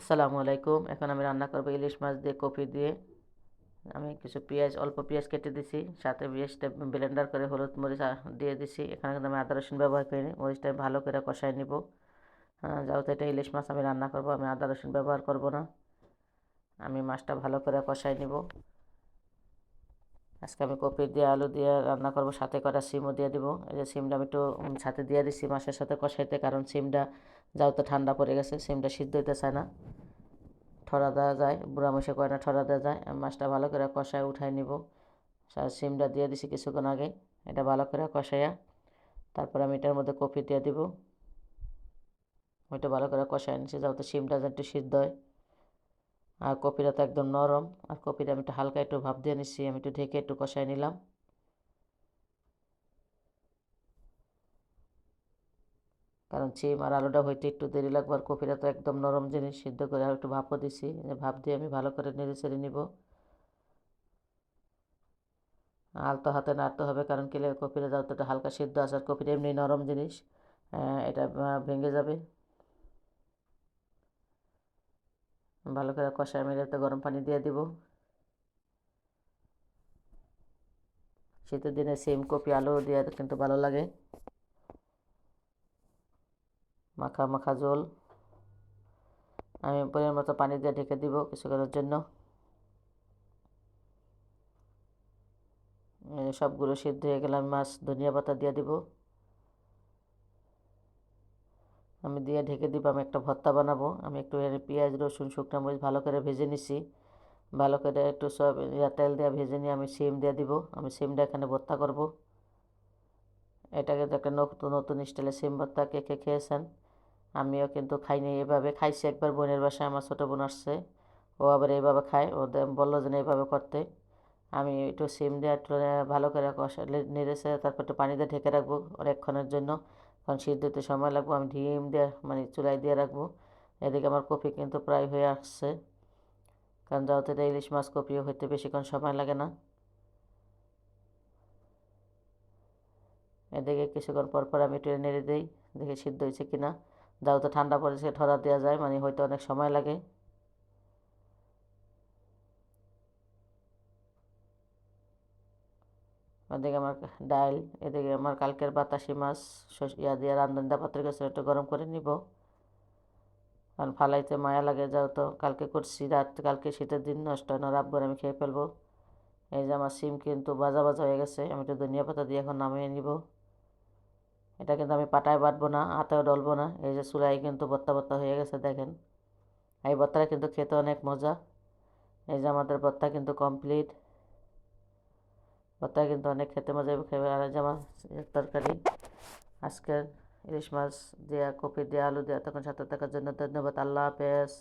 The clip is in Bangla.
আসসালামু আলাইকুম। এখন আমি রান্না করব ইলিশ মাছ দিয়ে কপি দিয়ে। আমি কিছু পেঁয়াজ, অল্প পেঁয়াজ কেটে দিছি, সাথে পেঁয়াজটা ব্লেন্ডার করে হলুদ মরিচ দিয়ে দিছি। এখানে কিন্তু আমি আদা রসুন ব্যবহার করিনি। মরিচটা ভালো করে কষায় নিব। যেহেতু এটা ইলিশ মাছ আমি রান্না করব, আমি আদা রসুন ব্যবহার করব না। আমি মাছটা ভালো করে কষায় নিব। আজকে আমি কপি দিয়ে আলু দিয়ে রান্না করব, সাথে করা সিমও দিয়ে দিব। এই যে সিমটা আমি একটু সাথে দিয়ে দিছি মাছের সাথে কষাইতে, কারণ সিমটা যেহেতু ঠান্ডা পড়ে গেছে, সিমটা সিদ্ধ হইতে চায় না, ঠরা দেওয়া যায়, বুড়া মশে কয় না ঠরা দেওয়া যায়। আমি মাছটা ভালো করে কষায় উঠাই নিব। সিমটা দিয়ে দিছি কিছুক্ষণ আগে। এটা ভালো করে কষাইয়া তারপর আমি এটার মধ্যে কপি দিয়ে দিব। ওইটা ভালো করে কষাই নিচ্ছি যাতে সিমটা যেন একটু সিদ্ধ হয়। আর কপিটা তো একদম নরম, আর কপিটা আমি একটু হালকা একটু ভাপ দিয়ে নিচ্ছি। আমি একটু ঢেকে একটু কষাই নিলাম। কারণ সিম আর আলুটা হইতে একটু দেরি লাগবে, আর কপিটা তো একদম নরম জিনিস, সিদ্ধ করে আর একটু ভাপও দিছি। ভাপ দিয়ে আমি ভালো করে নেড়ে চেড়ে নিব। আলতো হাতে নাড়তে হবে, কারণ কিলে কপিটা যতটা একটু হালকা সিদ্ধ আছে, আর কপিটা এমনি নরম জিনিস, এটা ভেঙে যাবে। ভালো করে কষায় মেরে গরম পানি দিয়ে দিব। শীতের দিনে সিম কপি আলু দিয়ে কিন্তু ভালো লাগে, মাখা মাখা ঝোল। আমি পরিমাণ মতো পানি দিয়ে ঢেকে দিব কিছুক্ষণের জন্য। সবগুলো সিদ্ধ হয়ে গেলে আমি মাছ ধনিয়া পাতা দিয়ে দিব। আমি দিয়ে ঢেকে দিব। আমি একটা ভর্তা বানাবো। আমি একটু পেঁয়াজ রসুন শুকনো মরিচ ভালো করে ভেজে নিছি। ভালো করে একটু সব তেল দিয়ে ভেজে নিয়ে আমি সিম দিয়ে দিব। আমি সিমটা এখানে ভর্তা করব। এটা কিন্তু একটা নতুন নতুন স্টাইলে সিম ভর্তা, কে কে খেয়েছেন? আমিও কিন্তু খাইনি এভাবে, খাইছি একবার বোনের বাসায়, আমার ছোটো বোন আসছে, ও আবার এইভাবে খায়, ও বললো যে এইভাবে করতে। আমি একটু সিম দিয়ে একটু ভালো করে কষালে নেড়েছে, তারপর একটু পানি দিয়ে ঢেকে রাখবো অনেকক্ষণের জন্য, কারণ সিদ্ধ হতে সময় লাগবো। আমি ডিম দিয়ে মানে চুলায় দিয়ে রাখবো। এদিকে আমার কপি কিন্তু প্রায় হয়ে আসছে, কারণ যেহেতু এটা ইলিশ মাছ, কপিও হইতে বেশিক্ষণ সময় লাগে না। এদিকে কিছুক্ষণ পর পর আমি একটু নেড়ে দিই, দেখি সিদ্ধ হয়েছে কিনা। যেহেতু ঠান্ডা পড়েছে, ঠরা দেওয়া যায়, মানে হয়তো অনেক সময় লাগে। ওদিকে আমার ডাল, এদিকে আমার কালকের বাতাসি মাছ ইয়া দিয়ে রান্ধনটা পাত্রের কাছে একটু গরম করে নিব, কারণ ফালাইতে মায়া লাগে। যেহেতু কালকে করছি রাত, কালকে শীতের দিন নষ্ট হয় না, রাতভর আমি খেয়ে ফেলবো। এই যে আমার সিম কিন্তু ভাজা ভাজা হয়ে গেছে, আমি একটু ধনিয়া পাতা দিয়ে এখন নামিয়ে নিব। এটা কিন্তু আমি পাটায় বাটবো না, হাতেও ডলবো না। এই যে চুলায় কিন্তু ভর্তা ভর্তা হয়ে গেছে, দেখেন। এই ভর্তাটা কিন্তু খেতে অনেক মজা। এই যে আমাদের ভর্তা কিন্তু কমপ্লিট। ভর্তা কিন্তু অনেক খেতে মজা খেয়ে। আর এই যে আমার তরকারি আজকের ইলিশ মাছ দেওয়া, কপি দেওয়া, আলু দেওয়া। তখন সাথে থাকার জন্য ধন্যবাদ। আল্লাহ হাফেজ।